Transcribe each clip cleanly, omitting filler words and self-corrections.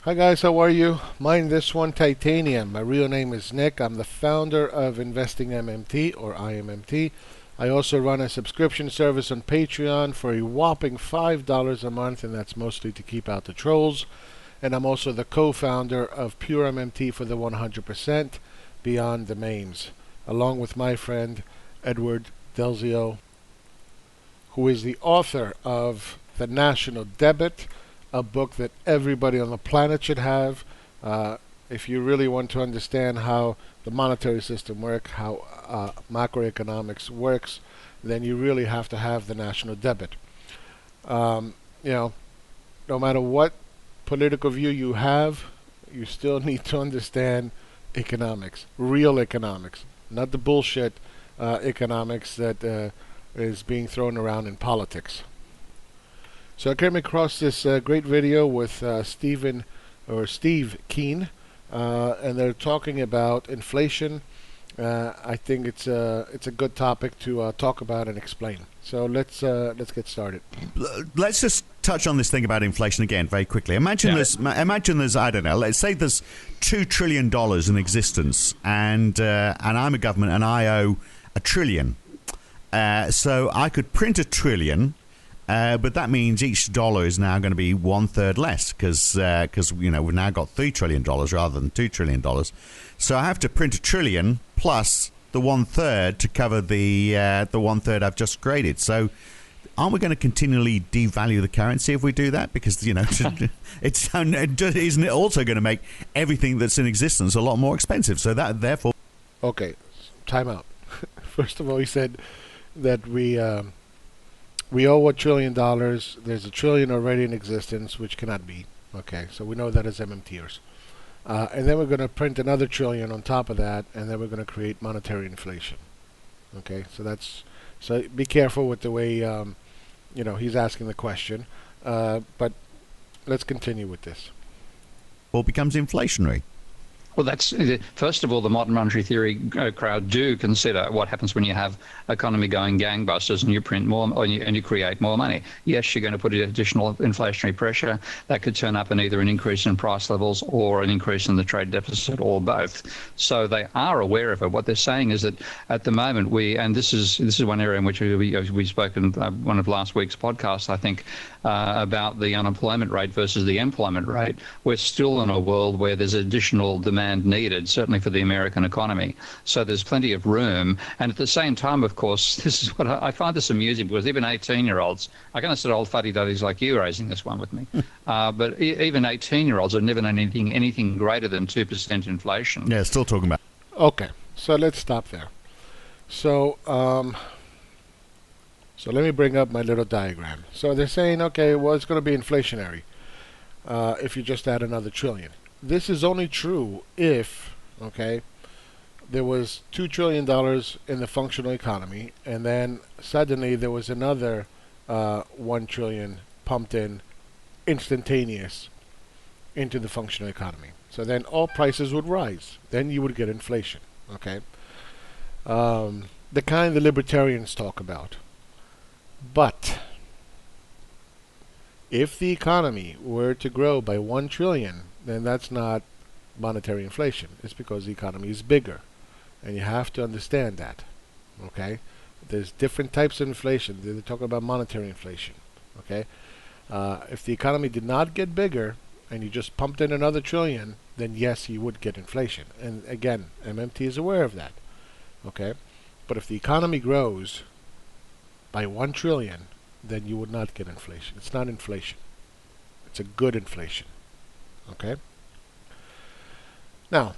Hi guys, how are you? Mine this one titanium. My real name is Nick. I'm the founder of Investing MMT or IMMT. I also run a subscription service on Patreon for a whopping $5 a month, and that's mostly to keep out the trolls. And I'm also the co-founder of Pure MMT for the 100% Beyond the Memes, along with my friend Edward Delzio, who is the author of The National Debit, a book that everybody on the planet should have. If you really want to understand how the monetary system works, how macroeconomics works, then you really have to have the national debit. Um, you know, no matter what political view you have, you still need to understand economics, real economics, not the bullshit economics that is being thrown around in politics. So I came across this great video with Steve Keen, and they're talking about inflation. I think it's a good topic to talk about and explain. So let's get started. Let's just touch on this thing about inflation again very quickly. Imagine there's I don't know. Let's say there's $2 trillion in existence, and I'm a government and I owe $1 trillion. So I could print $1 trillion. But that means each dollar is now going to be one third less because we've now got $3 trillion rather than $2 trillion. So I have to print $1 trillion plus the one third to cover the one third I've just created. So aren't we going to continually devalue the currency if we do that? Because isn't it also going to make everything that's in existence a lot more expensive? So that therefore, Okay, time out. First of all, he said that we owe $1 trillion. There's $1 trillion already in existence, which cannot be. Okay, so we know that as MMTers. And then we're going to print another $1 trillion on top of that, and then we're going to create monetary inflation. Okay, so be careful with the way he's asking the question. But let's continue with this. well, becomes inflationary. Well, that's first of all, the modern monetary theory crowd do consider what happens when you have economy going gangbusters and you print more and you create more money. Yes, you're going to put additional inflationary pressure that could turn up in either an increase in price levels or an increase in the trade deficit or both. So they are aware of it. What they're saying is that at the moment and this is one area in which we spoke in one of last week's podcasts, I think, about the unemployment rate versus the employment rate. We're still in a world where there's additional demand needed, certainly for the American economy. So there's plenty of room. And at the same time, of course, this is what I find this amusing, because even 18-year-olds, I kind of said old fuddy-duddies like you raising this one with me, but even 18-year-olds have never known anything greater than 2% inflation. Yeah, still talking about. Okay, so let's stop there. So let me bring up my little diagram. So they're saying, okay, well, it's going to be inflationary if you just add another $1 trillion. This is only true if, there was $2 trillion in the functional economy, and then suddenly there was another $1 trillion pumped in instantaneous into the functional economy. So then all prices would rise. Then you would get inflation, the kind the libertarians talk about. But if the economy were to grow by $1 trillion, then that's not monetary inflation. It's because the economy is bigger. And you have to understand that. Okay? There's different types of inflation. They're talking about monetary inflation. Okay? If the economy did not get bigger and you just pumped in another $1 trillion, then yes, you would get inflation. And again, MMT is aware of that. Okay? But if the economy grows by $1 trillion, then you would not get inflation. It's not inflation. It's a good inflation. Okay? Now,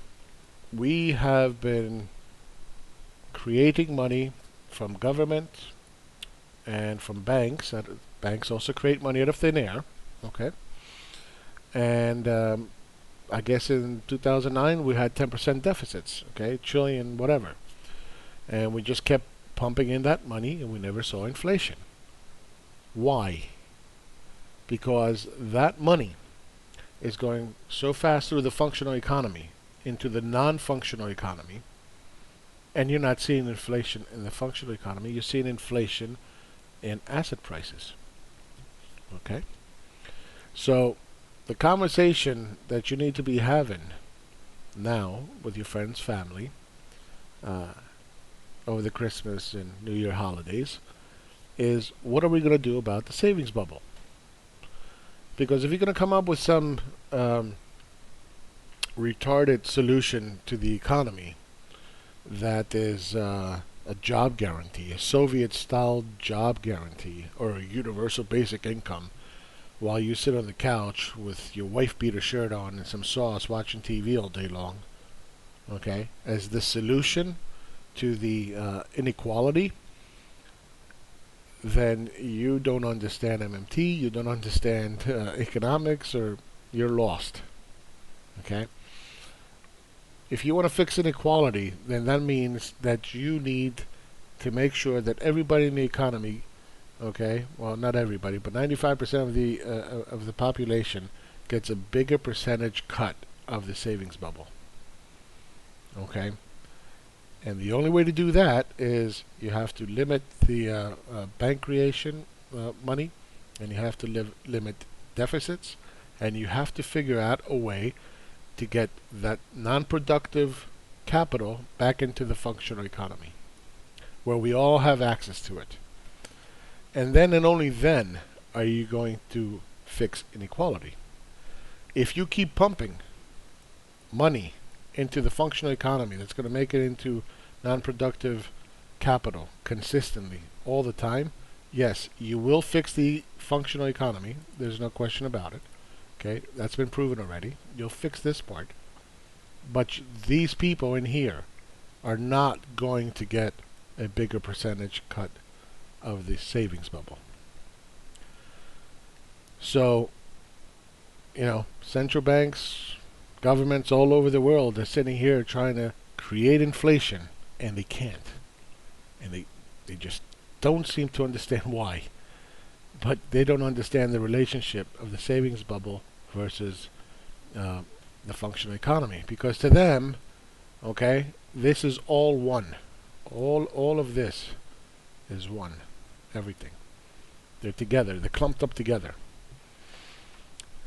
we have been creating money from government and from banks. Banks also create money out of thin air. Okay? And I guess in 2009 we had 10% deficits. Okay? Trillion, whatever. And we just kept pumping in that money and we never saw inflation. Why? Because that money is going so fast through the functional economy into the non-functional economy, and you're not seeing inflation in the functional economy, you're seeing inflation in asset prices. Okay? So the conversation that you need to be having now with your friends, family, uh, over the Christmas and New Year holidays is, what are we going to do about the savings bubble? Because if you're going to come up with some retarded solution to the economy that is a job guarantee, a Soviet-style job guarantee, or a universal basic income, while you sit on the couch with your wife-beater shirt on and some sauce watching TV all day long, okay, as the solution to the inequality, then you don't understand MMT, you don't understand economics, or you're lost, okay? If you want to fix inequality, then that means that you need to make sure that everybody in the economy, okay, well, not everybody, but 95% of the population gets a bigger percentage cut of the savings bubble, okay? And the only way to do that is you have to limit the bank creation money, and you have to limit deficits, and you have to figure out a way to get that non-productive capital back into the functional economy, where we all have access to it. And then and only then are you going to fix inequality. If you keep pumping money into the functional economy that's going to make it into non-productive capital consistently all the time, yes, you will fix the functional economy. There's no question about it. Okay, that's been proven already. You'll fix this part. But these people in here are not going to get a bigger percentage cut of the savings bubble. So, central banks, governments all over the world are sitting here trying to create inflation, and they can't. And they just don't seem to understand why. But they don't understand the relationship of the savings bubble versus the functional economy. Because to them, okay, this is all one. All of this is one. Everything. They're together. They're clumped up together.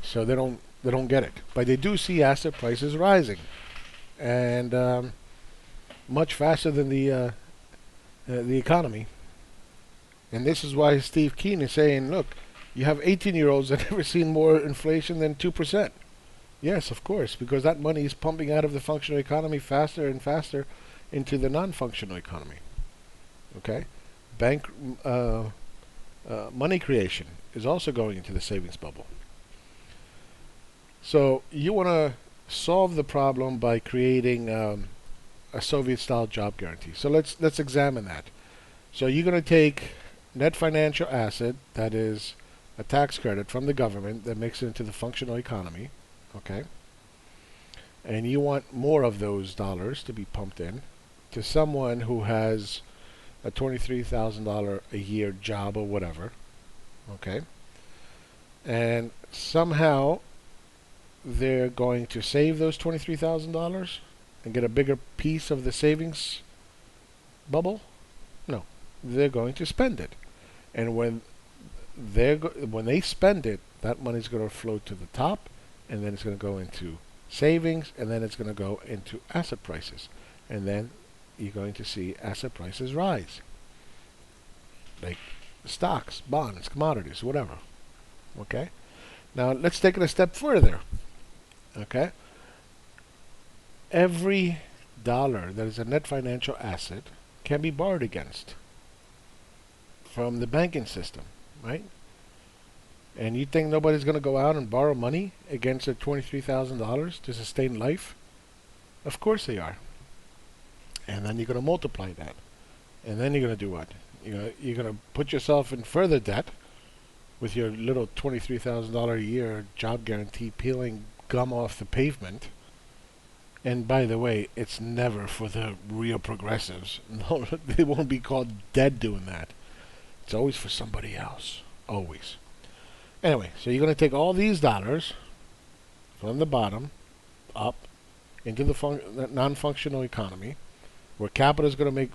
So they don't get it. But they do see asset prices rising, and much faster than the economy. And this is why Steve Keen is saying, look, you have 18-year-olds that have never seen more inflation than 2%. Yes, of course, because that money is pumping out of the functional economy faster and faster into the non-functional economy. Okay? Bank money creation is also going into the savings bubble. So you want to solve the problem by creating a Soviet-style job guarantee. So let's examine that. So you're going to take net financial asset, that is a tax credit from the government that makes it into the functional economy, okay? And you want more of those dollars to be pumped in to someone who has a $23,000 a year job or whatever, okay? And somehow they're going to save those $23,000 and get a bigger piece of the savings bubble? No, they're going to spend it. And when they spend it, that money's going to flow to the top, and then it's going to go into savings, and then it's going to go into asset prices. And then you're going to see asset prices rise. Like stocks, bonds, commodities, whatever. Okay? Now let's take it a step further. Okay? Every dollar that is a net financial asset can be borrowed against from the banking system, right? And you think nobody's going to go out and borrow money against their $23,000 to sustain life? Of course they are. And then you're going to multiply that. And then you're going to do what? You're going to put yourself in further debt with your little $23,000 a year job guarantee peeling gum off the pavement. And by the way, it's never for the real progressives. No, they won't be called dead doing that. It's always for somebody else. Always. Anyway, so you're going to take all these dollars from the bottom up into the non-functional economy, where capital is going to make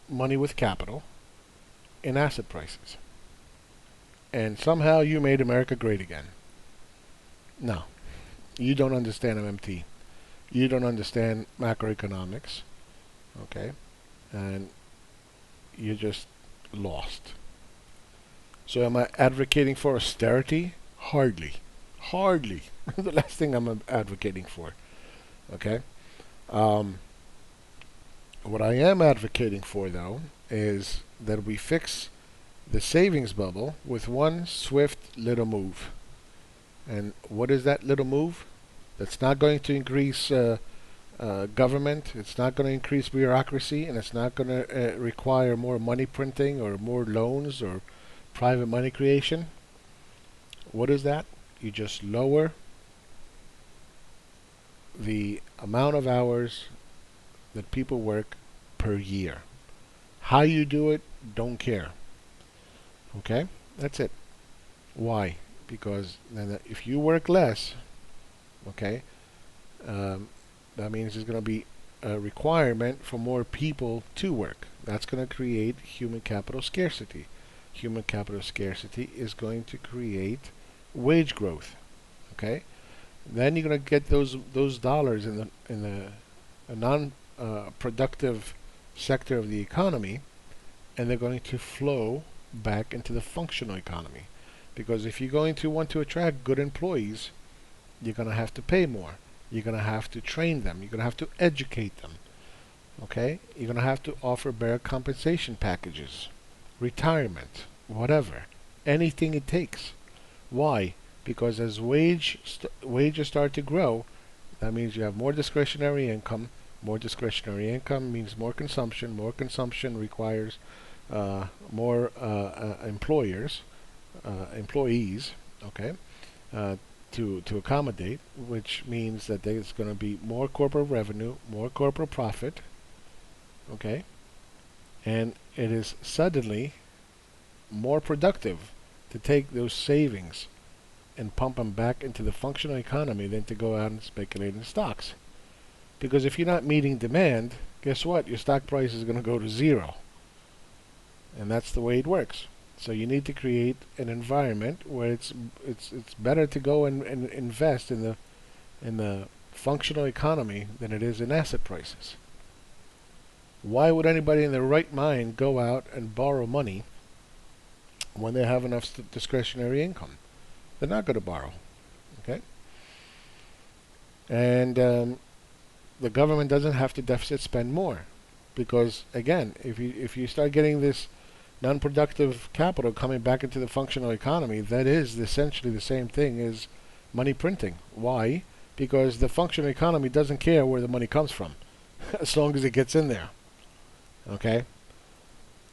money with capital in asset prices. And somehow you made America great again. No, you don't understand MMT. You don't understand macroeconomics, okay? And you're just lost. So am I advocating for austerity? Hardly. Hardly. The last thing I'm advocating for, okay? Um, what I am advocating for, though, is that we fix the savings bubble with one swift little move. And what is that little move? That's not going to increase government, it's not going to increase bureaucracy, and it's not going to require more money printing or more loans or private money creation. What is that? You just lower the amount of hours that people work per year. How you do it, don't care. Okay? That's it. Why? Because then if you work less, okay, that means there's going to be a requirement for more people to work. That's going to create human capital scarcity. Human capital scarcity is going to create wage growth. Okay, then you're going to get those dollars in the non productive sector of the economy, and they're going to flow back into the functional economy. Because if you're going to want to attract good employees, you're going to have to pay more. You're going to have to train them. You're going to have to educate them. Okay? You're going to have to offer better compensation packages, retirement, whatever. Anything it takes. Why? Because as wages start to grow, that means you have more discretionary income. More discretionary income means more consumption. More consumption requires more employees, okay, to accommodate, which means that there's going to be more corporate revenue, more corporate profit, okay, and it is suddenly more productive to take those savings and pump them back into the functional economy than to go out and speculate in stocks. Because if you're not meeting demand, guess what? Your stock price is going to go to zero. And that's the way it works. So you need to create an environment where it's better to go and invest in the functional economy than it is in asset prices. Why would anybody in their right mind go out and borrow money when they have enough discretionary income? They're not going to borrow. Okay? And the government doesn't have to deficit spend more. Because again, if you start getting this non-productive capital coming back into the functional economy, that is essentially the same thing as money printing. Why? Because the functional economy doesn't care where the money comes from, as long as it gets in there. Okay?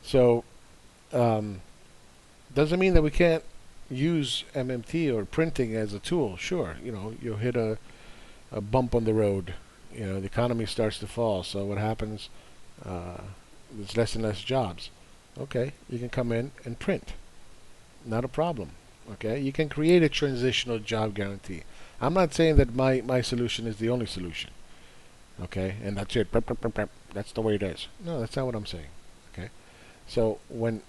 So, doesn't mean that we can't use MMT or printing as a tool. Sure, you'll hit a bump on the road. The economy starts to fall. So what happens? There's less and less jobs. Okay, you can come in and print. Not a problem. Okay, you can create a transitional job guarantee. I'm not saying that my solution is the only solution. Okay, and that's it. That's the way it is. No, that's not what I'm saying. Okay, so when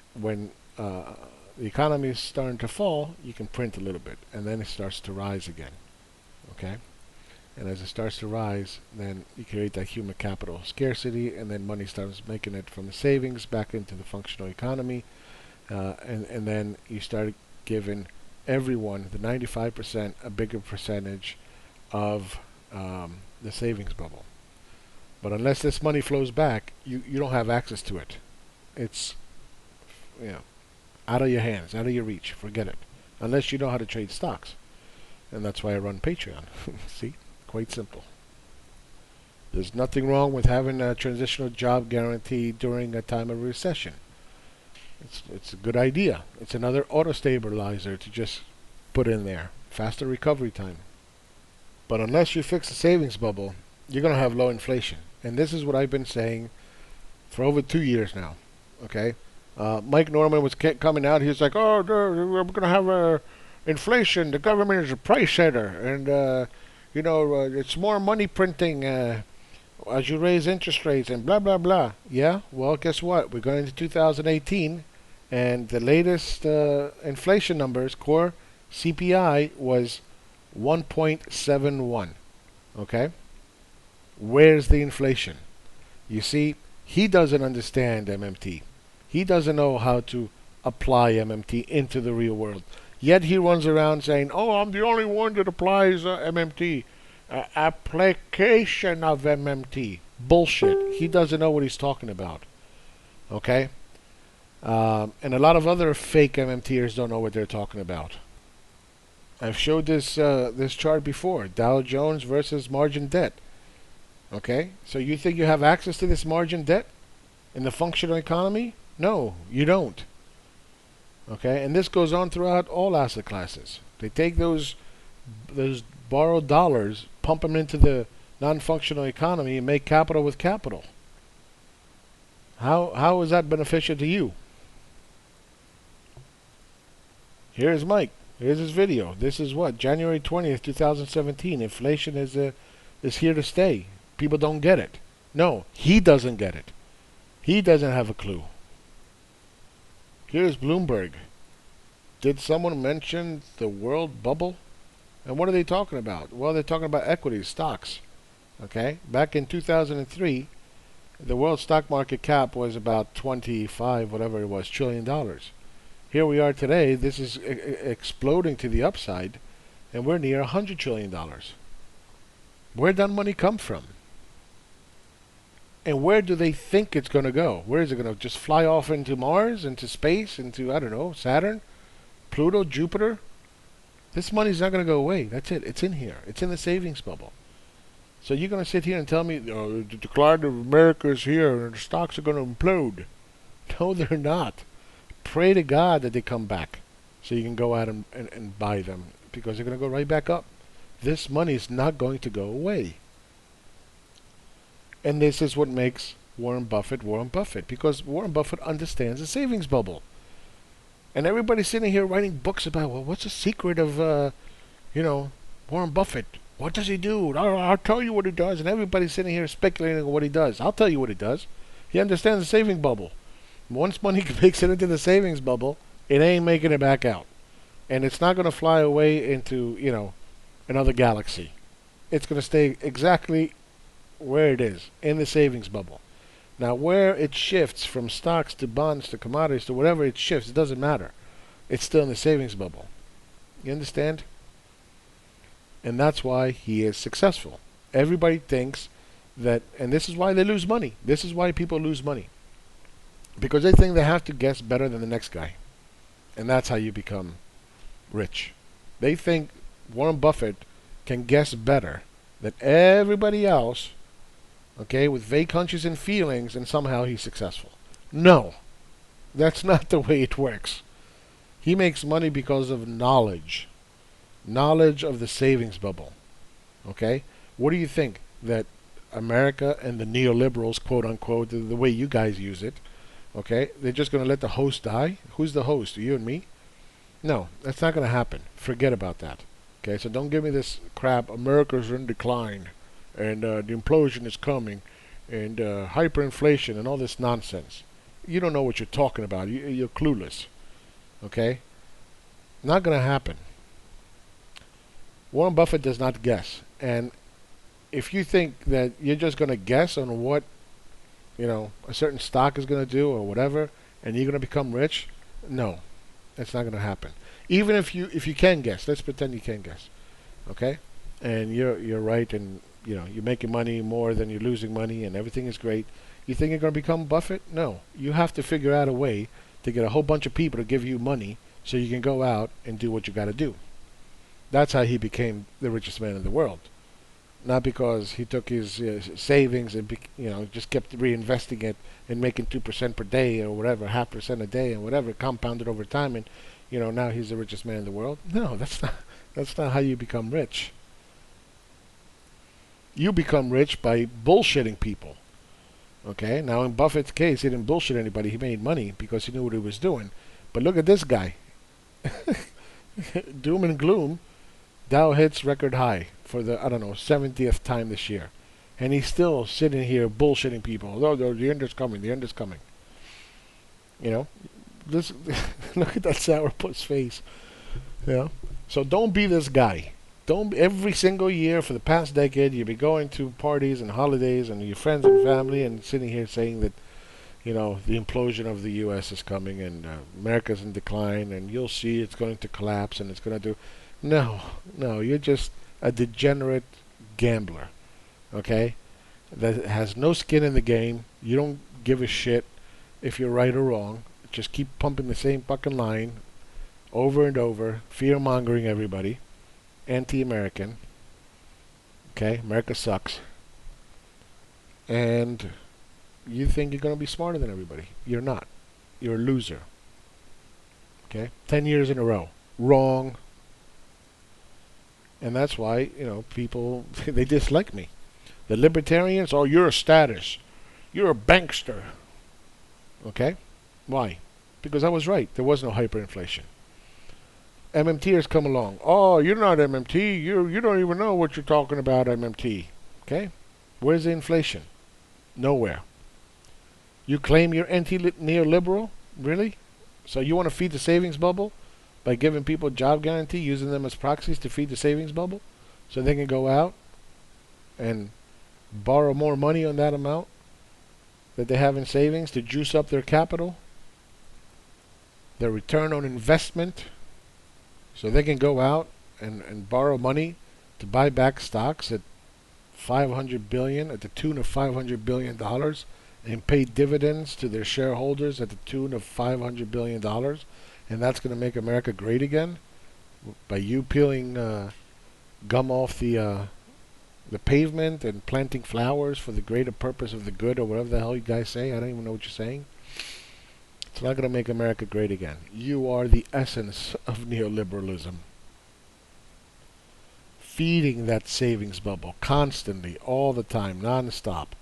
the economy is starting to fall, you can print a little bit, and then it starts to rise again. Okay. And as it starts to rise, then you create that human capital scarcity, and then money starts making it from the savings back into the functional economy, and then you start giving everyone, the 95%, a bigger percentage of the savings bubble. But unless this money flows back, you don't have access to it. It's out of your hands, out of your reach. Forget it. Unless you know how to trade stocks. And that's why I run Patreon. See? Quite simple. There's nothing wrong with having a transitional job guarantee during a time of recession. It's a good idea. It's another auto stabilizer to just put in there. Faster recovery time. But unless you fix the savings bubble, you're going to have low inflation. And this is what I've been saying for over 2 years now. Okay? Mike Norman was coming out. He was like, oh, we're going to have inflation. The government is a price setter. And it's more money printing as you raise interest rates and blah, blah, blah. Yeah, well, guess what? We're going into 2018, and the latest inflation numbers, core CPI, was 1.71. Okay? Where's the inflation? You see, he doesn't understand MMT. He doesn't know how to apply MMT into the real world. Yet he runs around saying, "Oh, I'm the only one that applies MMT. Application of MMT." Bullshit. He doesn't know what he's talking about. Okay? And a lot of other fake MMTers don't know what they're talking about. I've showed this chart before. Dow Jones versus margin debt. Okay? So you think you have access to this margin debt in the functional economy? No, you don't. Okay? And this goes on throughout all asset classes. They take those borrowed dollars, pump them into the non-functional economy, and make capital with capital. How is that beneficial to you? Here's Mike. Here's his video. This is what? January 20th, 2017. Inflation is here to stay. People don't get it. No, he doesn't get it. He doesn't have a clue. Here's Bloomberg. Did someone mention the world bubble? And what are they talking about? Well, they're talking about equities, stocks. Okay? Back in 2003, the world stock market cap was about 25, whatever it was, trillion dollars. Here we are today. This is exploding to the upside, and we're near $100 trillion. Where'd that money come from? And where do they think it's going to go? Where is it going to just fly off into Mars, into space, into, I don't know, Saturn, Pluto, Jupiter? This money's not going to go away. That's it. It's in here. It's in the savings bubble. So you're going to sit here and tell me, oh, the decline of America is here and the stocks are going to implode. No, they're not. Pray to God that they come back so you can go out and buy them, because they're going to go right back up. This money is not going to go away. And this is what makes Warren Buffett, because Warren Buffett understands the savings bubble. And everybody's sitting here writing books about, well, what's the secret of, Warren Buffett? What does he do? I'll tell you what he does. And everybody's sitting here speculating on what he does. I'll tell you what he does. He understands the saving bubble. Once money makes it into the savings bubble, it ain't making it back out. And it's not going to fly away into, another galaxy. It's going to stay exactly where it is, in the savings bubble. Now, where it shifts from stocks to bonds to commodities to whatever it shifts, it doesn't matter. It's still in the savings bubble. You understand? And that's why he is successful. Everybody thinks that, and this is why they lose money. This is why people lose money. Because they think they have to guess better than the next guy. And that's how you become rich. They think Warren Buffett can guess better than everybody else, okay, with vague hunches and feelings, and somehow he's successful. No, that's not the way it works. He makes money because of knowledge. Knowledge of the savings bubble. Okay? What do you think? That America and the neoliberals, quote unquote, the way you guys use it, okay, they're just going to let the host die? Who's the host? You and me? No, that's not going to happen. Forget about that. Okay, so don't give me this crap. America's in decline, and the implosion is coming, and hyperinflation, and all this nonsense. You don't know what you're talking about. You're clueless. Okay? Not going to happen. Warren Buffett does not guess. And if you think that you're just going to guess on what, a certain stock is going to do or whatever, and you're going to become rich, no, that's not going to happen. Even if you can guess, let's pretend you can guess, okay, and you're right, and you're making money more than you're losing money, and everything is great. You think you're going to become Buffett? No, you have to figure out a way to get a whole bunch of people to give you money so you can go out and do what you got to do. That's how he became the richest man in the world. Not because he took his savings and just kept reinvesting it and making 2% per day or whatever, 0.5% a day and whatever, compounded over time, and now he's the richest man in the world. No, that's not how you become rich. You become rich by bullshitting people. Okay? Now in Buffett's case, he didn't bullshit anybody. He made money because he knew what he was doing. But look at this guy. Doom and gloom. Dow hits record high for the, 70th time this year. And he's still sitting here bullshitting people. Oh, the end is coming. The end is coming. Look at that sourpuss face. So don't be this guy. Don't every single year for the past decade you be going to parties and holidays and your friends and family and sitting here saying that the implosion of the U.S. is coming and America's in decline and you'll see it's going to collapse and it's going to do. No, no, you're just a degenerate gambler, okay? That has no skin in the game. You don't give a shit if you're right or wrong. Just keep pumping the same fucking line over and over, fear-mongering everybody, anti-American, okay? America sucks. And you think you're going to be smarter than everybody. You're not. You're a loser. Okay? 10 years in a row. Wrong. And that's why, people, they dislike me. The libertarians, oh, you're a status. You're a bankster. Okay? Why? Because I was right. There was no hyperinflation. MMTers come along. Oh, you're not MMT. You don't even know what you're talking about, MMT. Okay? Where's the inflation? Nowhere. You claim you're anti-neoliberal? Really? So you want to feed the savings bubble by giving people a job guarantee, using them as proxies to feed the savings bubble so they can go out and borrow more money on that amount that they have in savings to juice up their capital, their return on investment, so they can go out and borrow money to buy back stocks at $500 billion, at the tune of $500 billion, and pay dividends to their shareholders at the tune of $500 billion, and that's going to make America great again by you peeling gum off the pavement and planting flowers for the greater purpose of the good, or whatever the hell you guys say. I don't even know what you're saying. It's not going to make America great again. You are the essence of neoliberalism. Feeding that savings bubble constantly, all the time, non-stop.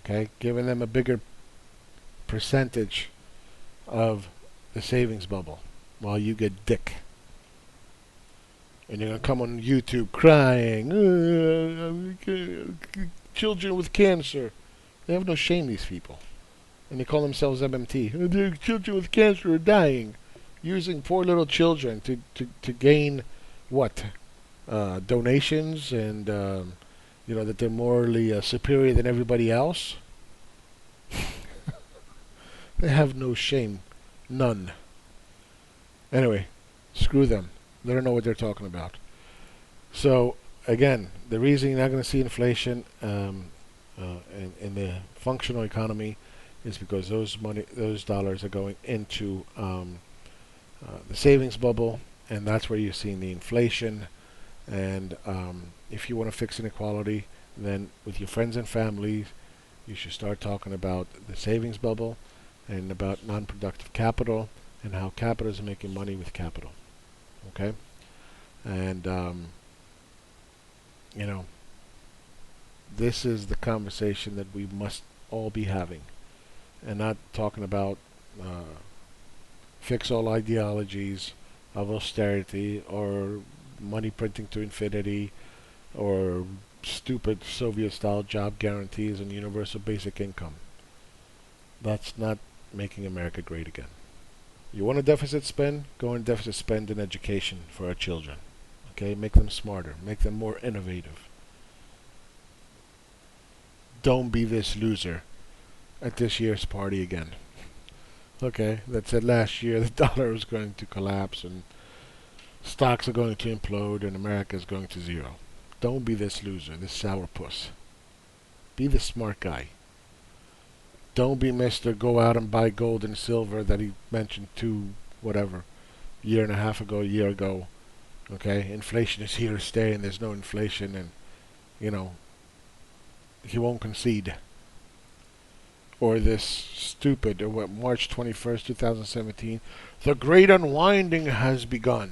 Okay, giving them a bigger percentage of the savings bubble while you get dick. And you're going to come on YouTube crying, children with cancer. They have no shame, these people. And they call themselves MMT. Their children with cancer are dying. Using poor little children to gain what? Donations and that they're morally superior than everybody else. They have no shame. None. Anyway, screw them. They don't know what they're talking about. So, again, the reason you're not going to see inflation in the functional economy is because those dollars are going into the savings bubble, and that's where you're seeing the inflation. And if you want to fix inequality, then with your friends and family, you should start talking about the savings bubble and about non-productive capital and how capital is making money with capital. Okay? And, this is the conversation that we must all be having, and not talking about fix-all ideologies of austerity or money printing to infinity or stupid Soviet-style job guarantees and universal basic income. That's not making America great again. You want a deficit spend? Go and deficit spend in education for our children. Okay? Make them smarter. Make them more innovative. Don't be this loser at this year's party again. Okay? That said last year the dollar was going to collapse and stocks are going to implode and America is going to zero. Don't be this loser, this sourpuss. Be the smart guy. Don't be Mr. Go out and buy gold and silver that he mentioned year and a half ago, a year ago. Okay? Inflation is here to stay and there's no inflation, and, he won't concede. Or this stupid, March 21st, 2017, the great unwinding has begun.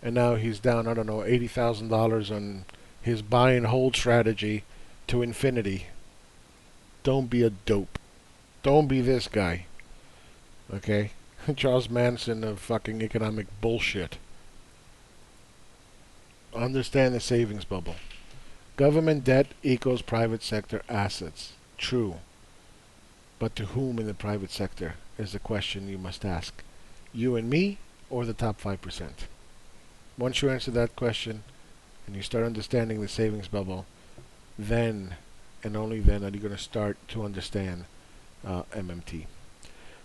And now he's down, $80,000 on his buy and hold strategy to infinity. Don't be a dope. Don't be this guy. Okay? Charles Manson of fucking economic bullshit. Understand the savings bubble. Government debt equals private sector assets. True. But to whom in the private sector is the question you must ask. You and me, or the top 5%? Once you answer that question, and you start understanding the savings bubble, then and only then are you going to start to understand MMT.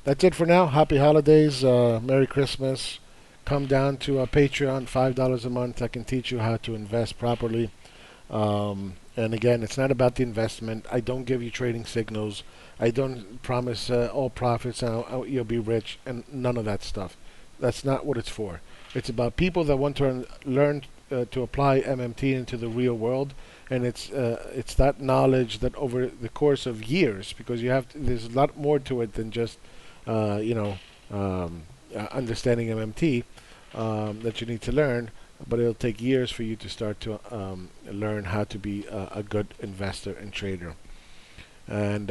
That's it for now. Happy holidays. Merry Christmas. Come down to our Patreon, $5 a month. I can teach you how to invest properly. And again, it's not about the investment. I don't give you trading signals. I don't promise all profits and you'll be rich and none of that stuff. That's not what it's for. It's about people that want to learn to apply MMT into the real world, and it's that knowledge that over the course of years, because there's a lot more to it than just understanding MMT that you need to learn, but it'll take years for you to start to learn how to be a good investor and trader, and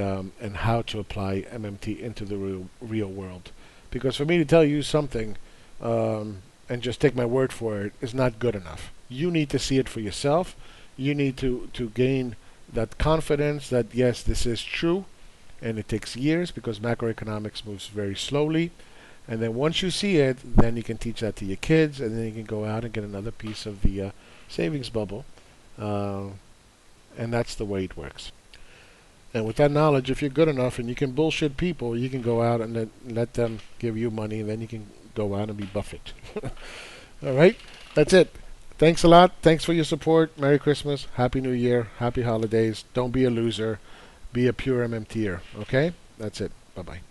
how to apply MMT into the real world. Because for me to tell you something and just take my word for it is not good enough. You need to see it for yourself. You need to gain that confidence that yes, this is true, and it takes years because macroeconomics moves very slowly. And then once you see it, then you can teach that to your kids, and then you can go out and get another piece of the savings bubble. And that's the way it works. And with that knowledge, if you're good enough and you can bullshit people, you can go out and let them give you money, and then you can go out and be Buffett. All right? That's it. Thanks a lot. Thanks for your support. Merry Christmas. Happy New Year. Happy holidays. Don't be a loser. Be a pure MMTer. Okay? That's it. Bye-bye.